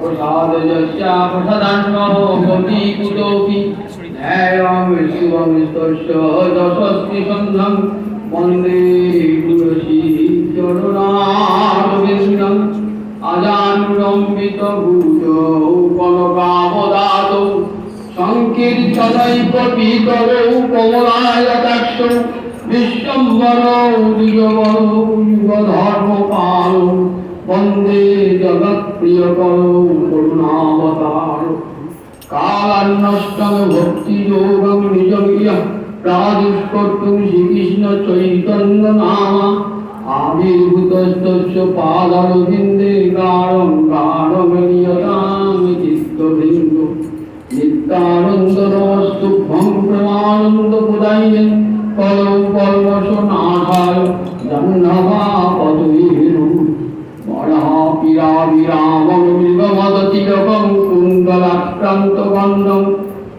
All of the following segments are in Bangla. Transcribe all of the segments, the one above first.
प्रसाद यस्या प्रसादान्नो गति कुतोऽपि ध्यायं शिवं तस्य दशस्ति सन्धं वन्दे तुलसी चरणारविन्दम् अजानुलम्बितभुजौ कनकावदातौ संकीर्तनैव पीतरौ कमलायताक्षौ विश्वम्भरौ द्विजवरौ युगधर्मपालौ वन्दे जगत्प्रियकरौ करुणावतारौ कालान्नष्टं भक्तियोगं निजमिह प्रादुष्कर्तुं श्रीकृष्णचैतन्यनाम आविर्भूतस्तस्य पादारविन्दे गाढं गाढमनियतां चित्तवृन्दो नित्यानन्दरस्तुभ्यं प्रेमानन्दप्रदायिने कलौ कल्मषनाशाय जह्नवापतुर्भुः वरापिराविरामं मृगमदतिलकं कुण्डलाक्रान्तगन्धं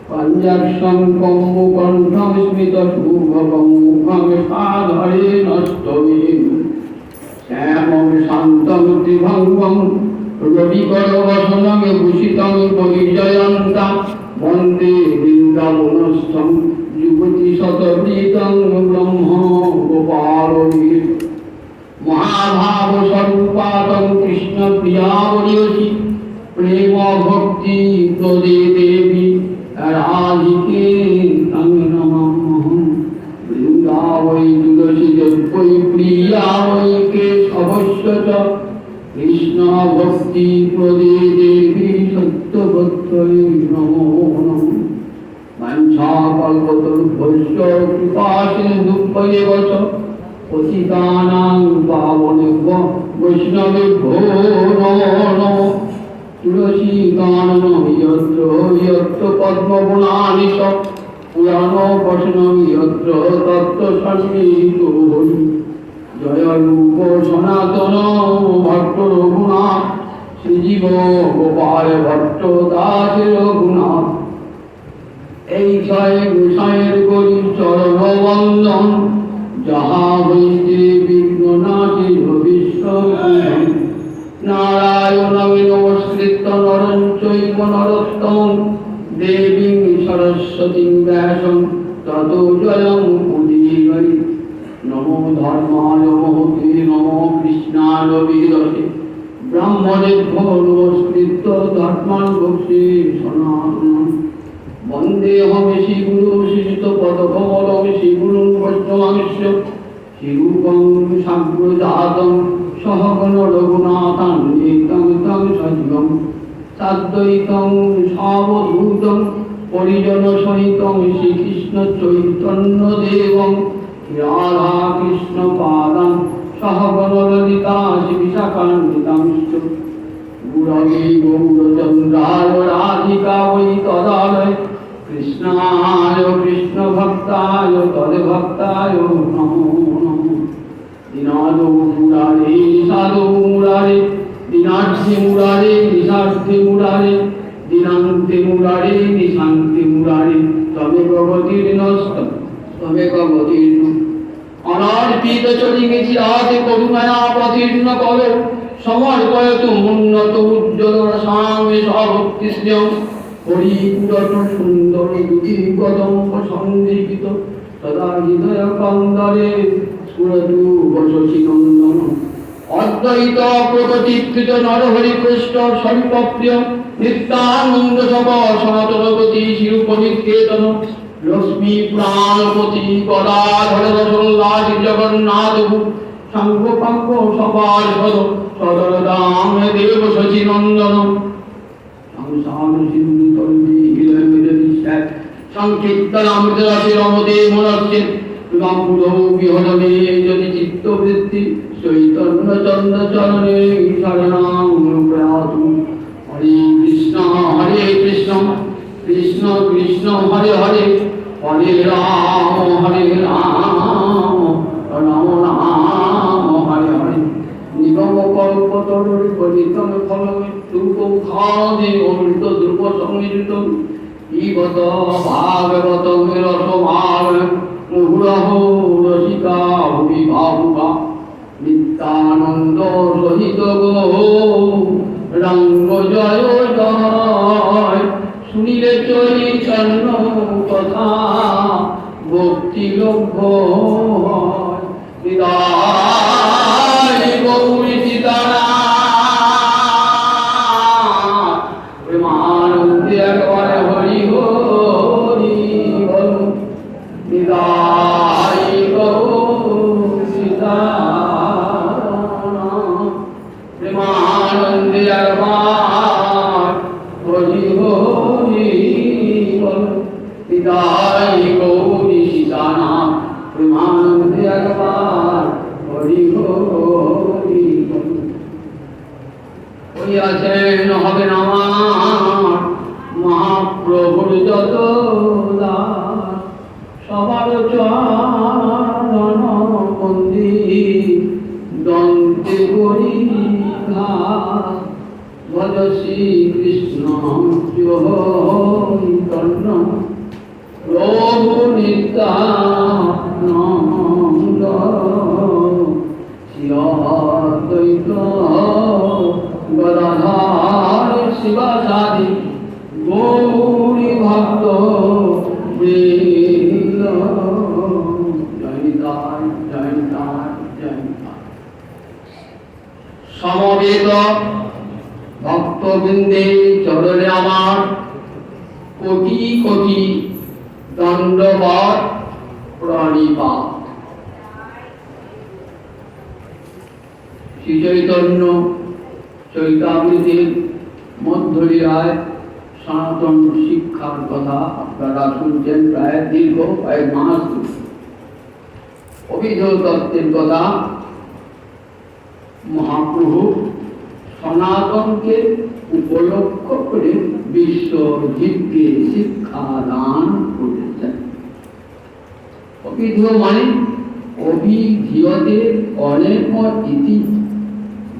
पञ्चाक्षं कम्बुकण्ठं स्मितशुभकं मुखं साधरे नष्टवीं श्यामं शान्तं त्रिभङ्गं रविकरवसनं भूषितं परिजयन्तं वन्दे वृन्दावनस्थं युवतिशतवृतं ब्रह्म गोपालवीर महाभावस्वरूपातं कृष्णप्रियावर्यसि प्रेम भक्ति प्रदे देवी राधिके तं नमामि वृन्दावै तुलसी वै प्रिया वै केशवस्य च कृष्ण भक्ति प्रदे देवी सत्यवत्यै नमो नमः वाञ्छाकल्पतरुभ्यश्च कृपासिन्धुभ्येव च पतितानां पावनेभ्यो वैष्णवेभ्यो नमो नमः तुलसीगानं यत्र यत्र पद्मगुणानि च पुराणोपशनं यत्र तत्र सन्निहितो जय रूप सनातन भट्ट रघुनाथ श्रीजीव गोपाल भट्ट दास रघुनाथ এই ছয় গোসাইয়ের করি চরণবন্দন যাহা হইতে বিঘ্ননাশী ভবিষ্যৎ নারায়ণং নমস্কৃত্য নরং চৈব নরোত্তমং দেবীং সরস্বতীং ব্যাসং ততো জয়ং উদীরয়েৎ নমো ধর্মায় মহতে নমো কৃষ্ণায় বিদতে ব্রাহ্মণেভ্যো নমস্কৃত্য ধর্মাन् ভক্তি সনাতনम् वन्देऽहं श्रीगुरुं श्रीयुतपदकमलं श्रीगुरुं वैष्णवांश्च श्रीरूपं साग्रजातं सहगण रघुनाथान्वितं तं सजीवं साद्वैतं सावधूतं परिजनसहितं श्रीकृष्णचैतन्यदेवं राधाकृष्णपादान् सहगण ललिता श्रीविशाखान्वितांश्च गुरवे गौरचन्द्राय राधिकायै तदालय कृष्णाय कृष्णभक्ताय तद्भक्ताय नमो नमः दीनादो मुरारे निषादो मुरारे दीनार्थी मुरारे निषार्थी मुरारे दीनान्ते मुरारे निशान्ते मुरारे तमेव गतिर्नस्त तमेव गतिर्न अनार्पित चली गेছি আতে করুণায় অবতীর্ণ করো সমর্পয়তু উন্নত উজ্জ্বল স্বামী সভক্তিস্নেহ হরিপুরট সুন্দর দুটি কদম্ব সন্দীপিত সদা হৃদয় কন্দরে স্ফুরতু বসসি নন্দন অদ্বৈত প্রকটীকৃত নরহরি কৃষ্ণ স্বরূপপ্রিয় নিত্যানন্দ সব সনাতন গতি শিরূপনিকেতন লক্ষ্মী প্রাণপতি গদাধর রসোল্লাসী জগন্নাথ শঙ্খ পঙ্খ সবার সদ সদর দাম দেব শচী নন্দন সংসার সিন্ধু তন্ডী হিলমিলিশ্যাত সংকীর্তনামৃতরসে রমতে মনস্যে রামপুরৌ বিহরণে যদি চিত্তবৃত্তি চৈতন্য চন্দ্র চরণে শরণাং প্রয়াতু হরে কৃষ্ণ কৃষ্ণ কৃষ্ণ হরে হরে হরে রাম রাম রাম হরে হরে নিগম কল্পতরুর পরিতম ফলমৃত্যুকৌ খাদে অমৃত ধ্রুব সংমিলিত পিবত ভাগবত রসভাগ মুহুরহ রসিকা ভুবি ভাবুকা নিত্যানন্দ সহিত গো রঙ্গ জয় ভক্তি লভ্য হয়। হৃদয় গৌরী সীতারাম প্রেমানন্দে একবারে হরি হরি বল। হৃদয় গৌরী সীতারাম প্রেমানন্দে একবার হরি হরি বল। হৃদয় গৌরী সীতারাম প্রেমানন্দে একবার হরি হরি বল। ওই আছেন হবে না আমার মহাপ্রভুর যত দাস, সবার চরণ মন্দির দন্তে করি ঘাস। ভজ শ্রী কৃষ্ণ চৈতন্য প্রভু নিত্যানন্দ শ্রী অদ্বৈত গদাধর শিবাসাদি গৌরী ভক্ত বৃন্দ। জয় নিতাই জয় নিতাই জয় নিতাই। সমবেত ভক্তবৃন্দে চরণে আমার কোটি কোটি দণ্ডবত প্রণিপাত। শ্রী চৈতন্য চৈতামৃতের মধ্যলীলায় সনাতন শিক্ষার কথা আপনারা শুনছেন প্রায় দীর্ঘ কয়েক মাস। অভিধ তত্ত্বের কথা মহাপ্রভু সনাতনকে উপলক্ষ করে বিশ্বজীবকে শিক্ষা দান করেছেন। অভিধ মানে অভিধীয়তে অনেক ইতি,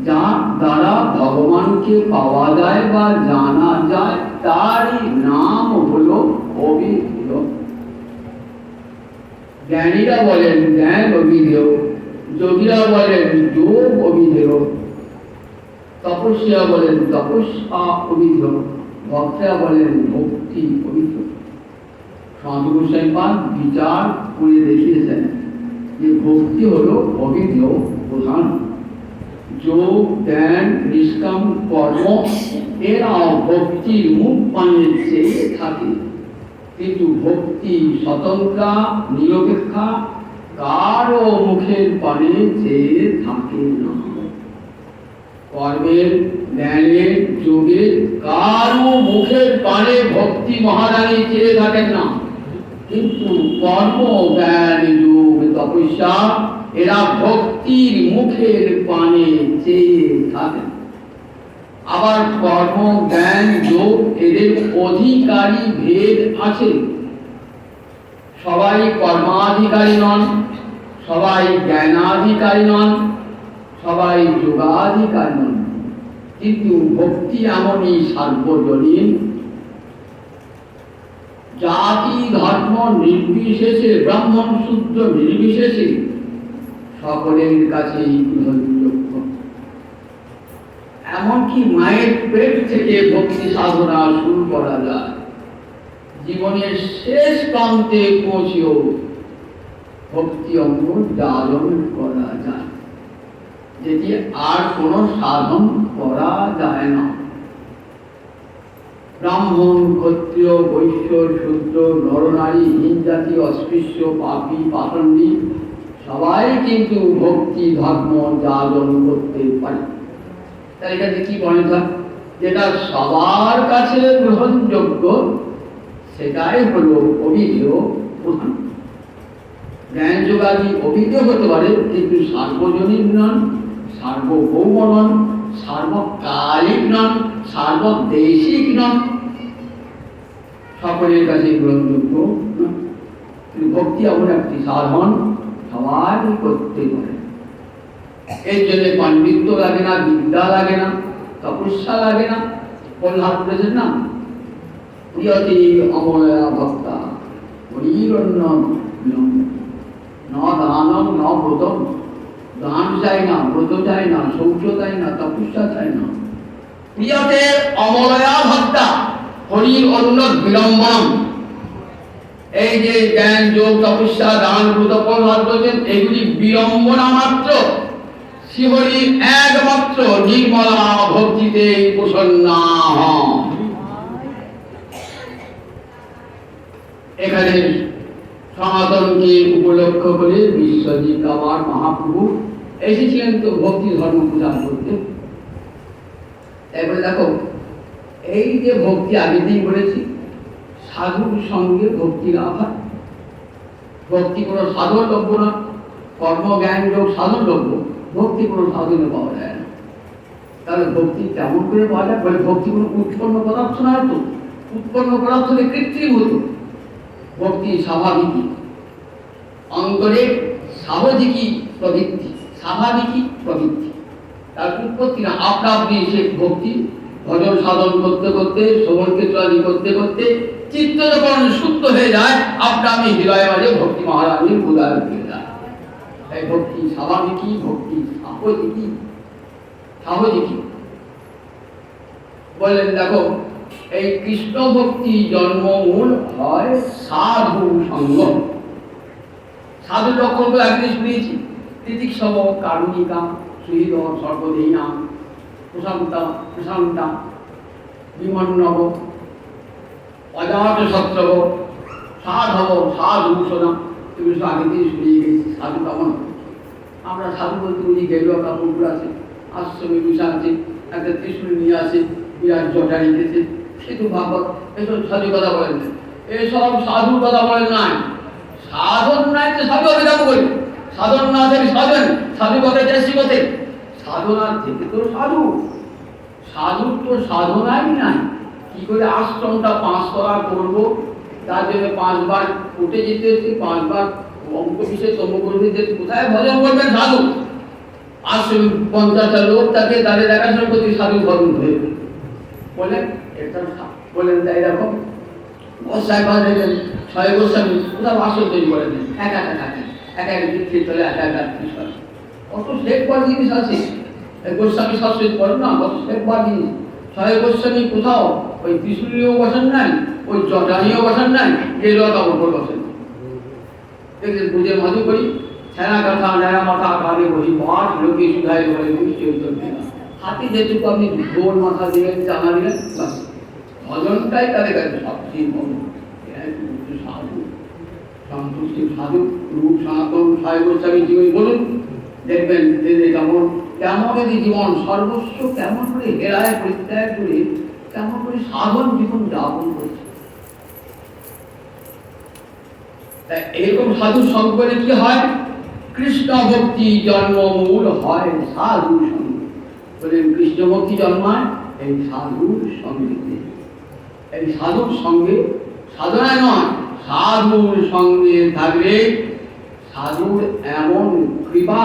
যার দ্বারা ভগবানকে পাওয়া যায় বা জানা যায় তারই নাম হলো অভিধেয়। জ্ঞানীরা বলেন জ্ঞান অভিধেয়, যোগীরা বলেন যোগ অভিধেয়, তপস্যা বলেন তপস্যা অভিধেয়, ভক্তরা বলেন ভক্তি অভিধেয়। সাধু গোসাইপাদ বিচার করে দেখিয়েছেন যে ভক্তি হলো অভিধেয় প্রধান। যোগ জ্ঞান নিষ্কাম কর্ম এরা ভক্তির মুখ পানে চেয়ে থাকে, কিন্তু ভক্তি স্বতন্ত্রা নিরপেক্ষা কারো মুখের পানে চেয়ে থাকে না। কর্মের জ্ঞানের যোগে কারো মুখের পানে ভক্তি মহারানী চেয়ে থাকেন না, কিন্তু কর্ম জ্ঞান যোগ তপস্যা এরা ভক্তির মুখের পানে চেয়ে থাকেন। আবার কর্ম জ্ঞান যোগ এদের অধিকারী ভেদ আছে। সবাই কর্মাধিকারী নন, সবাই জ্ঞানাধিকারী নন, সবাই যোগাধিকারী নন, কিন্তু ভক্তি এমনই সার্বজনীন, জাতি ধর্ম নির্বিশেষে ব্রাহ্মণ শূদ্র নির্বিশেষে সকলের কাছেই গ্রহণযোগ্য। এমনকি মায়ের পেট থেকে ভক্তি সাধনা শুরু করা যায়, জীবনের শেষ প্রান্তে পৌঁছেও ভক্তি অঙ্গ ধারণ করা যায়, যেটি আর কোনো সাধন করা যায় না। ব্রাহ্মণ ক্ষত্রিয় বৈশ্য শূদ্র নরনারী হীন জাতি অস্পৃশ্য পাপী পাষণ্ডী সবাই কিন্তু ভক্তি ধর্ম যাজন করতে পারে। তাই এখানে কি বলে থাক, যেটা সবার কাছে গ্রহণযোগ্য সেটাই হলো অভিধেয় প্রধান। জ্ঞান যোগাদি অভিধেয় হতে পারে, কিন্তু সার্বজনীন নন, সার্বভৌম নন, সার্বকালিক নন, সার্বদেশিক নন, সকলের কাছে গ্রহণযোগ্য নন। ভক্তি এমন একটি সাধন সবাই করতে পারে। এর জন্য পাণ্ডিত্য লাগে না, বিদ্যা লাগে না, তপস্যা লাগে না। প্রহ্লাদ বলেছেন না, প্রিয়তি অময়া ভক্তা হরিরণ্য ন দানম ন ব্রতম। দান চাই না, ব্রত চাই না, শৌচ চাই না, তপস্যা চাই না। প্রিয়তে অময়া ভক্তা হরির অন্য বিলম্বন। এই যে জ্ঞান যোগ তপস্যা দান ব্রত প্রভাব বলছেন, এগুলি বিড়ম্বনা মাত্র। শিবরি একমাত্র নির্মলা ভক্তিতে প্রসন্না হন। এখানে সনাতনকে উপলক্ষ করে বিশ্বজিৎ আবার মহাপ্রভু এসেছিলেন তো ভক্তি ধর্ম পূজা করতে। এবারে দেখো, এই যে ভক্তি আগের দিন বলেছি, সাধুর সঙ্গে ভক্তি লাভ হয়। ভক্তি কোনো সাধন লভ্য না, কর্ম জ্ঞান যোগ সাধন লভ্য, ভক্তি কোনো সাধনে পাওয়া যায় না। তাহলে ভক্তি কেমন করে পাওয়া যায়? বলে ভক্তি কোনো উৎপন্ন পদার্থ না হতো, উৎপন্ন পদার্থ হলে কৃত্রিম হতো। ভক্তি স্বাভাবিকই, অন্তরে স্বাভাবিকই প্রবৃত্তি, স্বাভাবিকই প্রবৃত্তি, তার উৎপত্তি না। আপনা আপনি সে ভক্তি ভজন সাধন করতে করতে, শ্রবণ কীর্তন করতে করতে চিত্ত যখন শুদ্ধ হয়ে যায়, আপনা আপনি হৃদয় মাঝে ভক্তি মহারাজের উদয় হয়ে যায়। তাই ভক্তি স্বাভাবিকই, ভক্তি সাহজিকই। সাহজিকই বললেন, দেখো এই কৃষ্ণ ভক্তি জন্মমূল হয় সাধু সঙ্গ। সাধু লক্ষণ করে আগে শুনিয়েছি, তিতিক্ষব কারুণিকা সুহৃদ সর্বদেহিনাম প্রশান্তা প্রশান্তা বিমন্নব অজাত শত্রব সাধব সাধুষণা। তুমি তো আগে দিয়ে শুনিয়ে গেছি সাধু কেমন। আমরা সাধু বলতে বুঝি গেরুয়া কাপড় আছে, আশ্রমে বিষা আছে, একটা ত্রিশূল নিয়ে আসে, বিরাট জটা রেখেছে, সেতু ভাগবত, এসব সাধু কথা বলেন না। এসব সাধুর কথা বলেন নাই। সাধন নাই তো সাধু আমি যাবো বলি, সাধন না থেকে সাধন, সাধু কথা চাইছি কোথে? সাধনার থেকে তো সাধু। সাধুর তো সাধনাই নাই। কি করে আশ্রমটা 5 তলা করবো, তার জন্য 5 বার উঠে যেতে হচ্ছে, 5 বার অঙ্ক বিষয়ে তম করতে যেতে, কোথায় ভজন করবেন সাধু? আশ্রম 50টা লোক তাকে তাদের দেখাশোনা করতে সাধু ভজন হয়ে বলেন। এটা বলেন তাই দেখো, গোসাই বাঁধেন 6 গোস্বামী কোথাও আসল তৈরি করে দেন, একা একা থাকেন, একা একা তীর্থে চলে, একা একা বিষয় কত শেখবার জিনিস আছে। গোস্বামী শাস্ত্রী পড়েন না, কত শেখবার জিনিস। 6 গোস্বামী কোথাও ওই ত্রিশূলীয় বসেন নাই, ওই জটানীয় বসেন নাই, গেরুয়া উপর বসেন। দেখলেন পুজোর মাঝে করি ছেঁড়া কথা নয়া মাথা কালে বহি মাঠ লোকে সুধায় বলে বুঝতে চলবে না। হাতে যেটুকু আপনি গোল মাথা দিলেন, জানা দিলেন, বাস ভজনটাই তাদের কাছে সবচেয়ে বড়। সাধু সন্তুষ্টি সাধু রূপ সনাতন 6 গোস্বামী জীবন বলুন, দেখবেন কেমন কেমন যদি জীবন সর্বস্ব কেমন করে হেরায় পরিত্যাগ করে কেমন করে সাধন জীবন যাপন করছে। তাই এরকম সাধু সঙ্গ করে কি হয়? কৃষ্ণ ভক্তি জন্মমূল হয় সাধু সঙ্গ। বলেন কৃষ্ণ ভক্তি জন্মায় এই সাধুর সঙ্গে। এই সাধুর সঙ্গে, সাধনায় নয়, সাধুর সঙ্গে থাকলে সাধুর এমন কৃপা,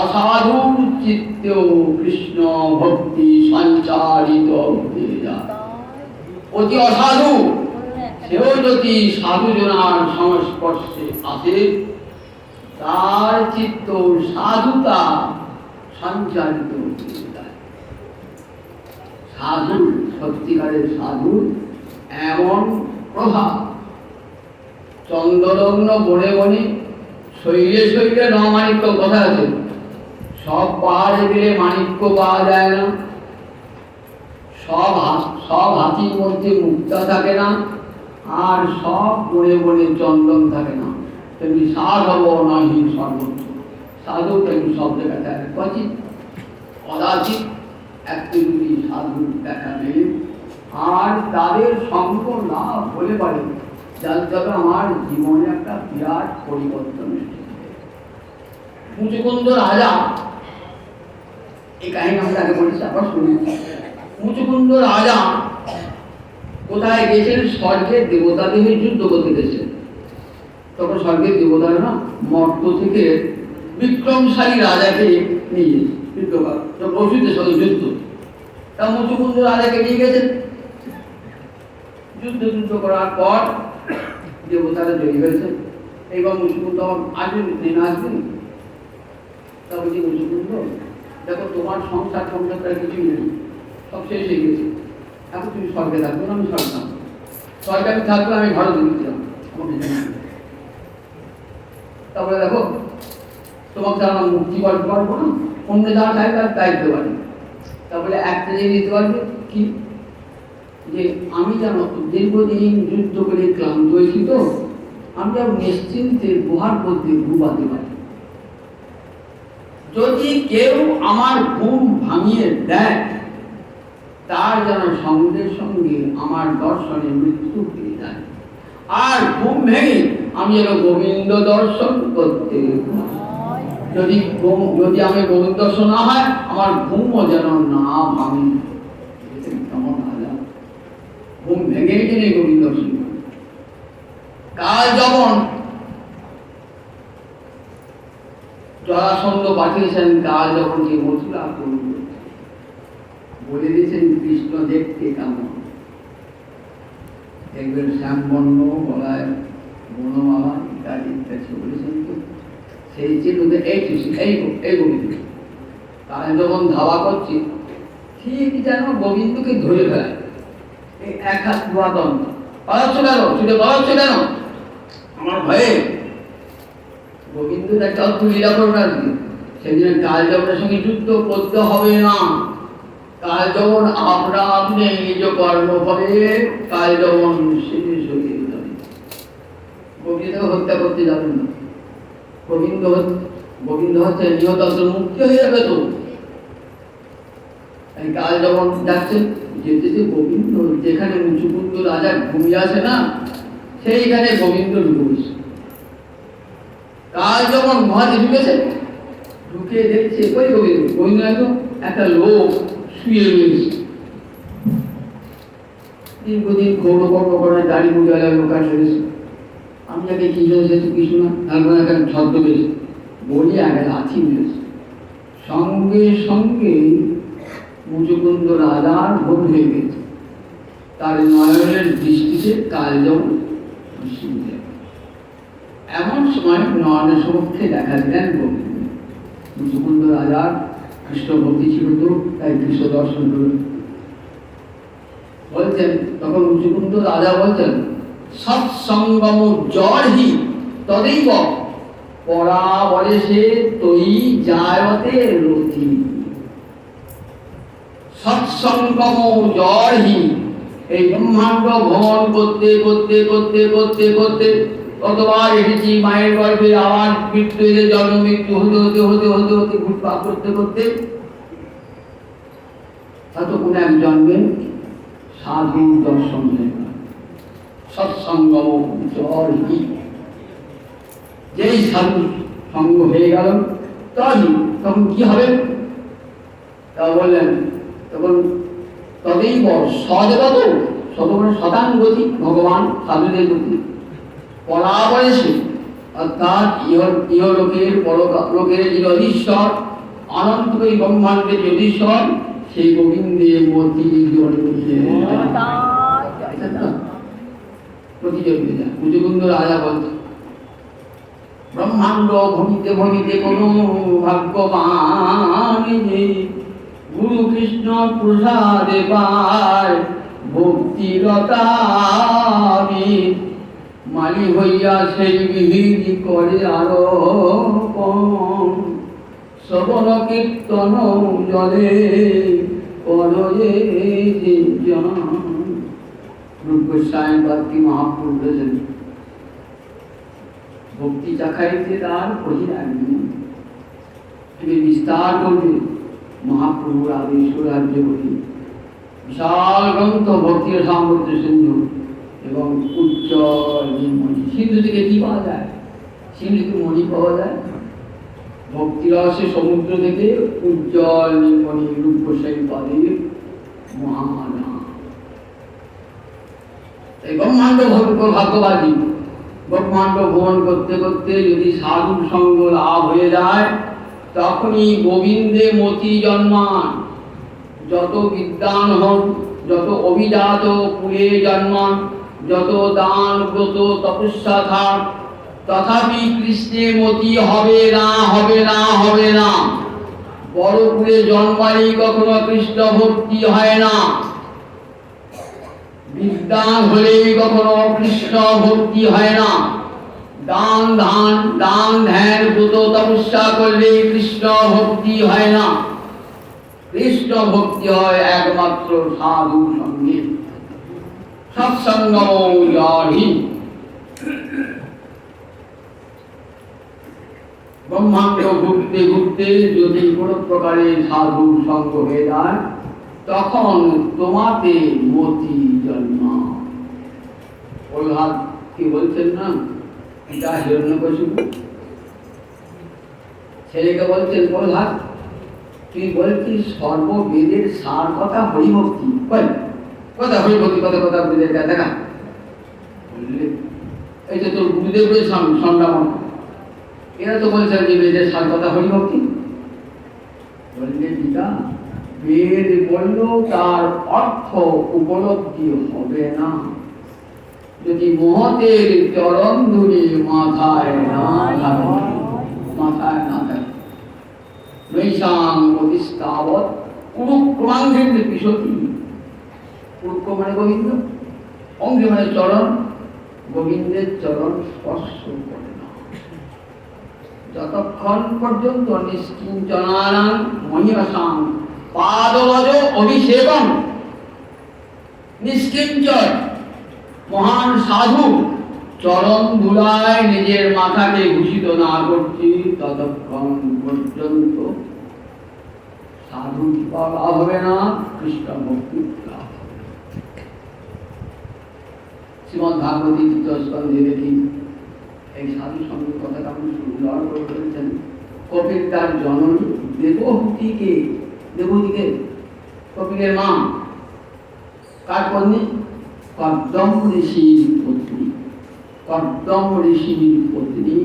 অসাধুর চিত্তেও কৃষ্ণ ভক্তি সঞ্চারিত হয়ে যায়। অতি অসাধু সেও যদি সাধুজনার সংস্পর্শে আসে, তার চিত্ত সাধুতা সঞ্চারিত হয়ে যায়। সাধু, সত্যিকারের সাধু এমন প্রভাব। চন্দ্রলগ্ন বনে বনে শৈলে শৈলে ন মাণিক্য কথা আছে, সব পাহাড়ে গেলে মাণিক্য পাওয়া যায় না, সব হাতির মধ্যে মুক্তা থাকে না, আর সব বনে বনে চন্দন থাকে না। তেমনি সাধব নহি সর্বত্র। সাধু তেমনি সব জায়গায় থাকে, কচিত কদাচিৎ একটি দুটি সাধু দেখা নেই। আর তাদের সঙ্গ না হলে পারে, যার তবে আমার জীবনে একটা বিরাট পরিবর্তন এসেছে। মুচুকুন্দ রাজা, এই কাহিনী আমরা আগে বলেছি, আবার শুনি। মুচুকুন্দ রাজা কোথায় গেছেন? স্বর্গের দেবতাদের যুদ্ধ করতে গেছেন। তখন স্বর্গের দেবতারা মর্ত থেকে বিক্রমশালী রাজাকে নিয়ে যুদ্ধ করা, পশুদের সাথে যুদ্ধ। তা মুচুকুন্দ রাজাকে নিয়ে গেছেন। যুদ্ধ করার পর দেবতারা জয়ী হয়েছেন। এবং মুচুকুন্দ আসবেন, নেমে আসবেন। তা বলছি, মুচুকুন্দ দেখো, তোমার সংসার প্রায় কিছুই নেই, সব শেষ হয়ে গেছে। এখন তুমি স্বর্গে থাকবো না, আমি স্বর্গে থাকবো। স্বর্গে আমি থাকবো, আমি ভারতে দিচ্ছিলাম। তারপরে দেখো তোমাকে আমরা মুক্তি করতে পারবো না, অন্য যা চাই তার তাই দিতে পারি। তারপরে একটা জিনিস দিতে পারবে কি, যে আমি যেন দীর্ঘদিন যুদ্ধ করে ক্লান্ত হয়েছি, তো আমি যেন নিশ্চিন্তে গুহার মধ্যে ঘুমাতে পারি। যদি কেউ আমার ঘুম ভাঙিয়ে দেয়, তার যেন সঙ্গে সঙ্গে আমার দর্শনে মৃত্যু হয়ে যায়। আর ঘুম ভেঙে আমি যেন গোবিন্দ দর্শন করতে, যদি আমি গোবিন্দ দর্শন না হয়, আমার ঘুমও যেন না ভাঙে। কেমন আলাদা ঘুম ভেঙে গেলে গোবিন্দ দর্শন। কাল যখন জরাসন্ধ পাঠিয়েছেন, কাল যখন যে মথুরা আক্রমণ বলে দিয়েছেন কৃষ্ণ দেখতে কেমন, দেখবেন শ্যামবর্ণ, গলায় বনমালা ইত্যাদি ইত্যাদি বলেছেন। তো সেই চিত্র এই গোবিন্দ তারা যখন ধাওয়া করছে, ঠিক যেন গোবিন্দকে ধরে ফেলায়। এই এক হাত ধোয়া দণ্ড, পালাচ্ছ কেন, ছুটে পালাচ্ছ কেন, আমার ভয়ে। গোবিন্দ একটা অল্প লীলা করবে আজকে, সেদিন কাল যবনের সঙ্গে যুদ্ধ করতে হবে না। কাল যখন আমরা আপনি নিজ কর্ম করে কাল যখন শেষ হয়ে যাবে, গোবিন্দ হত্যা করতে যাবেন না। গোবিন্দ হচ্ছে নিহত মুক্তি হয়ে যাবে। তো কাল যখন যাচ্ছে, যেতে গোবিন্দ যেখানে মুচুকুন্দ রাজা ঘুমিয়ে আসে না, সেইখানে গোবিন্দ ঢুকেছে। কাল যখন মহাদেব ঢুকেছে, ঢুকে দেখছে ওই গোবিন্দ একদম একটা লোক শুয়ে রয়েছে। দীর্ঘদিন গৌর কর্ম করে দাড়ি মুড়িওয়ালা লোক আসেছে। আমি আগে কি হয়েছে কিছু না, তারপরে একটা ছদ্মবেশ বলি আগে লাথি মেরেছে। সঙ্গে সঙ্গে মুচুকুন্দ রাজার ভোগ হয়ে গেছে। তার নয়নের দৃষ্টিতে কাল যেমন এমন সময় নয়নের সমক্ষে দেখা দিলেন গোবিন্দ। মুচুকুন্দ রাজার কৃষ্ণ ভক্তি ছিল, তো তাই কৃষ্ণ দর্শন করলেন। বলছেন তখন মুচুকুন্দ রাজা বলছেন, সৎসঙ্গম জড়হি তদেব পরা বলেছে তৈ জায়তে রথি। সৎসঙ্গম জড়হি, এই ব্রহ্মাণ্ড ভ্রমণ করতে করতে করতে করতে করতে কতবার এসেছি মায়ের গর্ভে, আবার মৃত্যু এলে জন্ম মৃত্যু হতে হতে হতে হতে হতে ঘুরপাক করতে করতে হয়তো কোন এক জন্মে সাধু দর্শন হয়ে গেল। সৎসঙ্গম জড়হি, যেই সাধু সঙ্গ হয়ে গেল তখন কি হবে তা বললেন। তখন তবেই সদেবত শতগুণ শতাঙ্গতি, ভগবান সাধুদের গতি পলা বলেছে, অর্থাৎ ইহলোকের পরলোকের যিনি অধীশ্বর, অনন্তকরী ব্রহ্মাণ্ডের অধীশ্বর, সেই গোবিন্দের মতি মুচুকুন্দ রাজা বলছে, ব্রহ্মাণ্ড ভূমিতে ভূমিতে কোন ভাগ্যবান যে গুরু কৃষ্ণ প্রসাদে পায় ভক্তিরতামি, মালি হইয়া সেই বিহিত করে আরো শ্রবণ কীর্তন জলে করয়ে রূপ গোস্বামী ভক্তি মহাপুরুষ বলেছেন, ভক্তি চাখাইতে তার কহিরাগ্নি, তুমি বিস্তার করবে মহাপ্রভুর আদেশ রাজ্য বলি। বিশাল গ্রন্থ ভক্তির সামর্থ্য সিন্ধু এবং উজ্জ্বল মণি। সিন্ধু থেকে কি পাওয়া যায়? সিন্ধু থেকে মণি পাওয়া যায়। ভক্তিরসে সমুদ্র থেকে উজ্জ্বল নির্মণি রূপ গোস্বামী পাদের মহানাম। এই ব্রহ্মাণ্ড ভাগ্যবাদী, ব্রহ্মাণ্ড ভ্রমণ করতে করতে যদি সাধু সঙ্গ লাভ হয়ে যায়, তখনই গোবিন্দে মতি জন্মান। যত বিদ্বান হন, যত অভিজাত কুলে জন্মান, যত দান ব্রত তপস্যা থাক, তথাপি কৃষ্ণে মতি হবে না, হবে না, হবে না। বড় কুলে জন্মালেই কখনো কৃষ্ণ ভক্তি হয় না। বিদ্যান হলেই কখনো কৃষ্ণ ভক্তি হয় না। দান ধ্যান ব্রত তপস্যা করলে কৃষ্ণ ভক্তি হয় না। কৃষ্ণ ভক্তি হয় একমাত্র সাধু সঙ্গে। সৎসঙ্গ জানি ব্রহ্মাণ্ড ঘুরতে ঘুরতে যদি কোনো প্রকারে সাধু সঙ্গ হয়ে যায়, তখন তোমাতে মতি জন্মা। প্রহ্লাদ কি বলছেন না, পিতা হিরণ্যকশিপু ছেলেকে বলছেন, প্রহ্লাদ তুই বলছিস সর্ববেদের সার কথা হরিভক্তি, কথা হরিভক্তি, কথা কথা বেদের দেখা বললে এই যে তোর গুরুদেবের সংগ্রাম, এরা তো বলছেন যে বেদের সার কথা হরিভক্তি। বললে পিতা, বেদ বললেও তার অর্থ উপলব্ধি হবে না যদি মহতের চরণ ধুলি মাথায় না থাকে। নৈশাং প্রতিষ্ঠাবৎ কুরুক্রমাঙ্গের পিসতি। কুরুক্র মানে গোবিন্দ, অঙ্গে মানে চরণ, গোবিন্দের চরণ স্পর্শ করে না যতক্ষণ পর্যন্ত নিষ্কিঞ্চনানাং মহিষাং পাদলজ অভিষেকম। নিষ্কিঞ্চন মহান সাধু চরণ ধুলায় নিজের মাথাকে ভূষিত না করছি, ততক্ষণ পর্যন্ত সাধু কৃপা লাভ হবে না, কৃষ্ণ ভক্তি লাভ হবে না। শ্রীমদ্ ভাগবতী তৃতীয় স্কন্ধে দেখি এই সাধু সঙ্গের কথাটা আপনি সুন্দর করে বলেছেন। কপিল তার জননী দেবহূতিকে, দেবহূতিকে কপিলের মা, কার পত্নী? কর্দম ঋষির পত্নী। কর্দম ঋষির পত্নী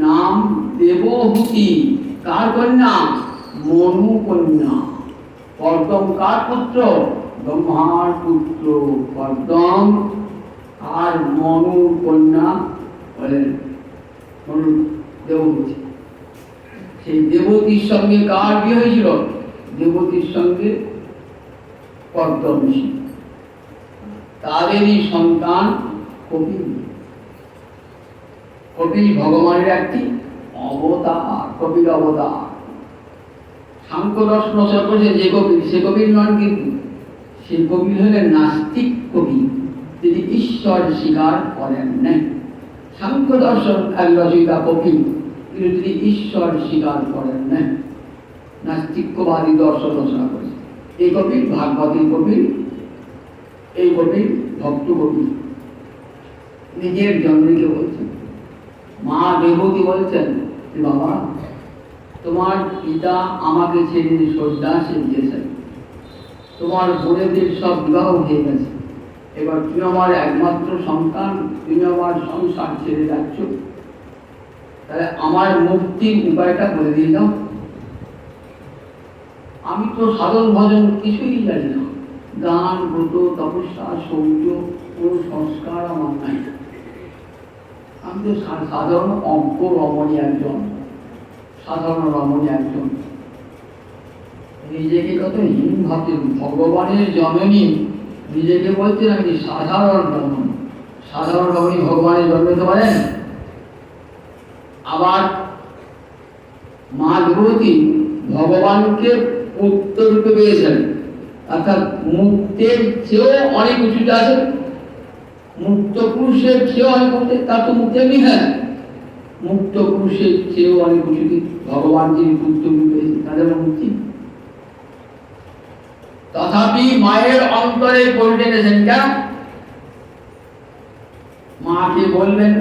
নাম দেবহূতি। কার কন্যা? মনু কন্যা। কর্দম কার পুত্র? ব্রহ্মার পুত্র কর্দম। আর মনুর কন্যা বলেন মনু দেবহূতি। সেই দেবতীর সঙ্গে কার বিয়ে হয়েছিল? দেবতীর সঙ্গে কর্দম ঋষি। তাদেরই সন্তান কপিল। কপিল ভগবানের একটি অবতার, কপিল অবতার। সাংখ্য দর্শন প্রচার করেছে যে কপিল, সে কপিল নন, কিন্তু সে কপিল হলেন নাস্তিক কপিল, তিনি ঈশ্বর স্বীকার করেন নাই। সাংখ্য দর্শন এক রচয়িতা কপিল, কিন্তু তিনি ঈশ্বর স্বীকার করেন নাই, নাস্তিক্যবাদী দর্শন রচনা করেছে। এই কপিল ভাগবতের কপিল, এই কপিল ভক্ত কপিল। নিজের জন্মকে বলছেন, মা দেবতী বলছেন যে বাবা, তোমার পিতা আমাকে ছেড়ে সন্ন্যাসে গিয়েছেন, তোমার বোনেদের সব বিবাহ হয়ে গেছে, এবার তুমি আমার একমাত্র সন্তান, তুমি আমার সংসার ছেড়ে যাচ্ছ, তাহলে আমার মুক্তির উপায়টা বলে দিয়ে দাও। আমি তো সাধন ভজন কিছুই জানি না, দান ব্রত তপস্যা শৌর্য কোনো সংস্কার আমার নাই, আমি তো সাধারণ অঙ্ক রমণী একজন, সাধারণ রমণী একজন। নিজেকে কত হীন ভাবছেন, ভগবানের জননী নিজেকে বলছেন আমি সাধারণ রমণী। সাধারণ রমণী ভগবানের জন্মতে পারেন? আবার মা দেবতী ভগবানকে পুত্র রূপে পেয়েছেন, অর্থাৎ মুক্তের চেয়েও অনেক উঁচুতে আছে। মুক্ত পুরুষের চেয়েও অনেক উঁচুতে, তার তো মুক্তি এমনি, হ্যাঁ, মুক্ত পুরুষের চেয়েও অনেক উঁচুতে ভগবান যিনি পুত্র রূপে পেয়েছেন, তাদের মুক্তি। তথাপি মায়ের অন্তরে পরিটেনেছেন কেন? মাকে বললেন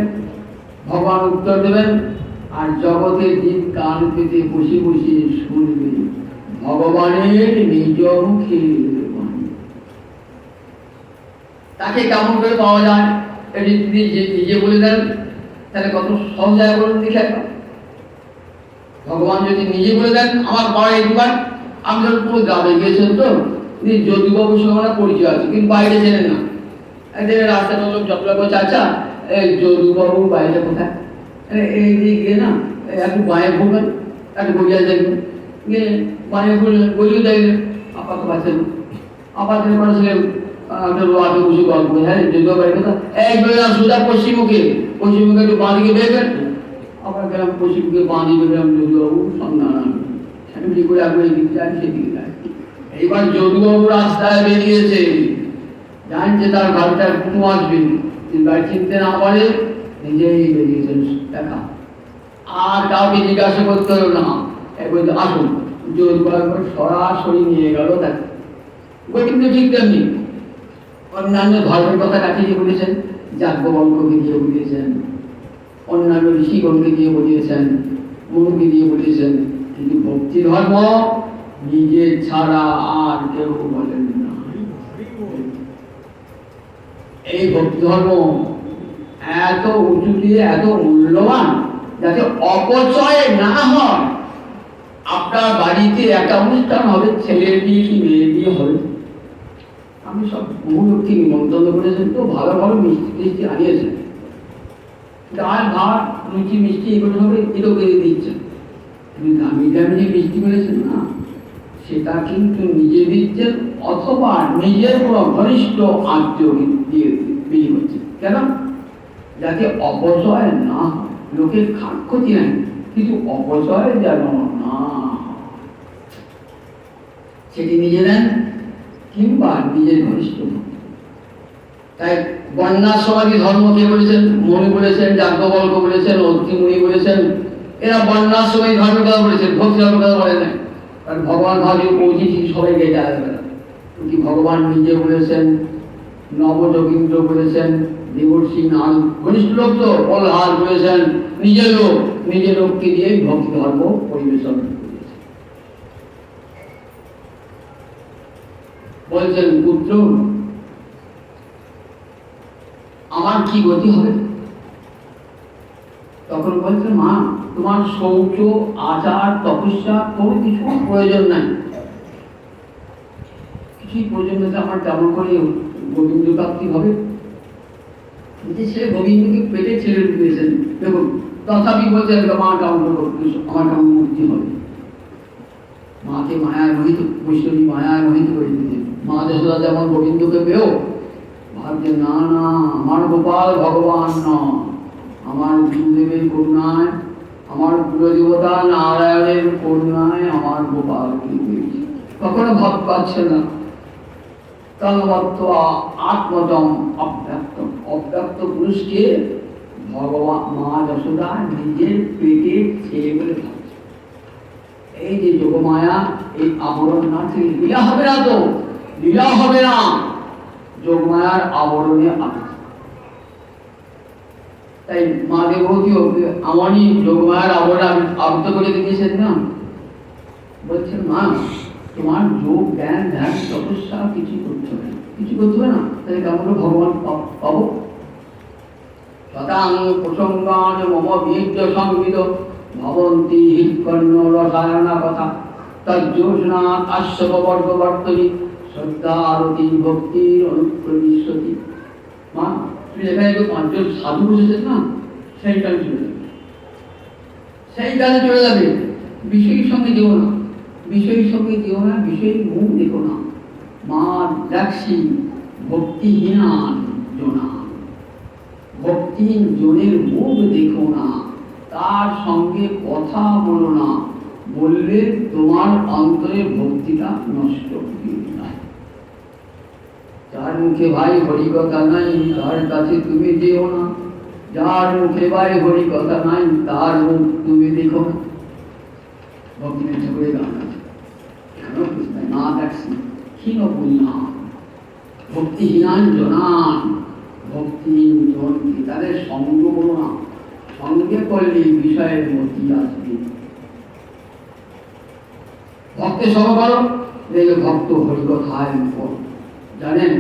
ভগবান উত্তর দেবেন, আর জগতের দিন কান পেতে বসে বসে শুনবে ভগবানের নিজ মুখে বাণী। তাকে কেমন করে পাওয়া যায়? এটি যদি নিজে বলে দেন তাহলে কত সহজ হয় বলুন দেখে। ভগবান যদি নিজে বলে দেন আমার পাড়া একবার, আমি যখন পুরো গ্রামে গিয়েছেন তো যদুবাবুর সঙ্গে আমার পরিচয় আছে, কিন্তু বাইরে চেনেন না। একদিন রাস্তাটা লোক চটলা করছে, আচ্ছা এই যদুবাবু বাইরে কোথায়? এই দিয়ে গিয়ে না একটু বাঁয়ে ঘুরবেন, একটু গড়িয়া দেখবেন, গিয়ে বাঁয়ে ঘুরলেন, গড়িয়ে দেখলেন আপাত বাঁচলেন, আপাতের মানুষের রোয়াতে বসে গল্প, হ্যাঁ যদিও বাড়ি কথা একবার সোজা পশ্চিমমুখে একটু বাঁ দিকে বেরবেন, আবার গেলাম পশ্চিমমুখে বাঁ দিকে গেলাম যদুবাবু সন্ধান, আমি কি করে আগে এদিকে যাই সেদিকে যাই। এইবার যদুবাবু রাস্তায় বেরিয়েছে, জানছে তার ঘরটা কোনো আসবে, বাড়ি চিনতে না পারে নিজেই বেরিয়েছেন দেখা, আর কাউকে জিজ্ঞাসা করতে হলো না, একবার আসুন জোর করার পর সরাসরি নিয়ে গেল তাকে। ওই কিন্তু ঠিক তেমনি অন্যান্য ধর্মের কথা কাটিয়ে বলেছেন, যাজ্ঞবল্ক্যকে দিয়ে বলিয়েছেন, অন্যান্য ঋষিগণকে দিয়ে বলিয়েছেন, মনুকে দিয়ে বলিয়েছেন, কিন্তু ভক্তি ধর্ম নিজের ছাড়া আর কেউ বলেন না। এই ভক্তি ধর্ম এত উঁচু দিয়ে এত মূল্যবান যাতে অপচয় না হয়। আপনার বাড়িতে একটা অনুষ্ঠান হবে, ছেলের বিয়ে কি মেয়ের বিয়ে হবে, আমি সব বহু লোককে নিমন্ত্রণ করেছেন, তো ভালো ভালো মিষ্টি টিষ্টি আনিয়েছেন, ডাল ভাত লুচি মিষ্টি এগুলো সব এগুলো করে দিচ্ছেন, তুমি দামি দামি যে মিষ্টি করেছেন না সেটা কিন্তু নিজে দিচ্ছেন অথবা নিজের কোনো ঘনিষ্ঠ আত্মীয় দিয়ে বিলি করছেন। কেন? যাতে অপচয় না হয়, লোকের ক্ষতি নাই, কিন্তু অপচয় যেন না সেটি নিজে নেন কিংবা নিজের ঘনিষ্ঠ। তাই বন্যার সমাধি ধর্ম কে বলেছেন? মনি বলেছেন, যাজ্ঞবল্ক্য বলেছেন, অত্রি মুনি বলেছেন। এরা বন্যার সময় ধর্মের কথা বলেছেন, ভক্তি ধর্মের কথা বলে নাই। কারণ ভগবান ভাবে পৌঁছেছি সবাইকে যায় না, কি ভগবান নিজে বলেছেন, নবযোগীন্দ্র বলেছেন, দেবর্ষি নাল ঘনিষ্ঠ লোক তো প্রহ্লাদ বলেছেন, নিজের লোককে দিয়ে ভক্তি ধর্ম পরিবেশন করেছে। বলছেন পুত্র আমার কি গতি হবে? তখন বলছে মা তোমার শৌচ আচার তপস্যা তোর কিছু প্রয়োজন নাই, কিছুই প্রয়োজন নেই, আমার কেমন করে গোবিন্দ প্রাপ্তি হবে? ছেলে গোবিন্দকে পেটে ছেড়ে দিয়েছেন, দেখুন তথাপি বলছেন মা কেমন আমার কেমন মুক্তি হবে। মাকে মায়ায় মোহিত, বৈষ্ণবী মায়ায় মোহিত করে দিতেন। মা যশোদা যেমন গোবিন্দকে পেয়েও ভাবছেন না না আমার গোপাল ভগবান ন, আমার গুরুদেবের করুণায়, আমার কুলদেবতা নারায়ণের করুণায় আমার গোপালকে পেয়েছি, কখনো ভাব পাচ্ছে না। তন্মত্ত আত্মতম অব্যক্ত, অব্যক্ত পুরুষকে ভগবান মা যশোদা নিজের পেটে ছেলে বলে ভাবছে। এই যে যোগমায়া, এই আবরণ না থেকে লীলা হবে না, তো লীলা হবে না, যোগমায়ার আবরণে আছে। তাই মা দেবতীও আমারই যোগমায়ার আবরণ আবৃত করে দিয়েছেন না, বলছেন মা তোমার যোগ জ্ঞান ধ্যান তপস্যা কিছু করতে হবে, কিছু করতে হবে না, তাহলে কেমন ভগবান পাবো? শতাং প্রসঙ্গান মম বীর্য সংবিদ ভবন্তি হিকর্ণ রসায়না কথা তজ্জোষ্ণা কাশ্যপ বর্গবর্তনী শ্রদ্ধা আরতি ভক্তির অনুপ্রবিশতি। মা তুমি এখানে পাঁচজন সাধু বসেছেন না, সেইখানে চলে যাবে, সেইখানে চলে যাবে, বিষয়ের সঙ্গে যেও না, বিষয়ের সঙ্গে যেও না, বিষয়ের মুখ দেখো না। মা দেখছি ভক্তিহীনান জনা, ভক্তিহীন জনের মুখ দেখো না, তার সঙ্গে কথা বলো না, বললে তোমার অন্তরে ভক্তিটা নষ্ট হয়ে যায়। যার মুখে ভাই হরি কথা নাই তার কাছে তুমি যেও না, যার মুখে ভাই হরি কথা নাই তার মুখ তুমি দেখো না। ভক্তিনাথ ঠাকুরের গান আছে, এখানেও না দেখছি ক্ষীণ পুণ্যা ভক্তিহীনান জনান, ভক্তিহীন জনকে তাদের সঙ্গ করো না, সঙ্গে করলে বিষয়ের মতি আসবে। ভক্তের সঙ্গ করো, দেখবে ভক্ত হরিকথায় উপর। জানেন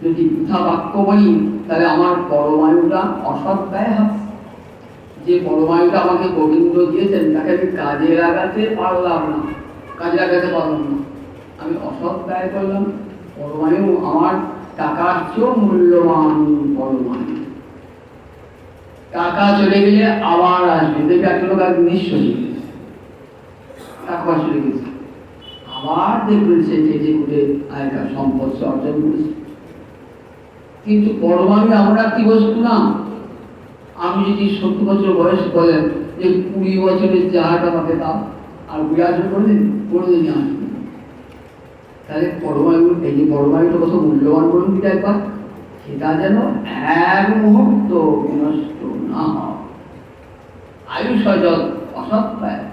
যদি মিথ্যা বাক্য বলি তাহলে আমার পরমায়ুটা অসৎ ব্যয় হবে। যে পরমায়ুটা আমাকে গোবিন্দ দিয়েছেন তাকে আমি কাজে লাগাতে পারলাম না, আমি অসৎ ব্যয় করলাম। পরমায়ু আমার টাকার চেয়েও মূল্যবান পরমায়ু, টাকা চলে গেলে আবার আসবে, দেখবে একটা লোক নিঃস্ব টাকা চলে গেছে, আবার দেখবেন সে কেটে কুটে আগেকার সম্পদ অর্জন করেছে। কিন্তু পরমাণু এমন একটি বস্তু না, আমি যদি 70 বছর বয়স বলেন যে 20 বছরের চেহারাটা আমাকে দাও, আর 82 করে দিন আসবে। তাহলে পরমাণু, এই যে পরমাণুটা কত মূল্যবান বলুন দিতে একবার, সেটা যেন এক মুহূর্ত বিনষ্ট না হয়। আয়ুষ অযৎ অসৎ ব্যয়,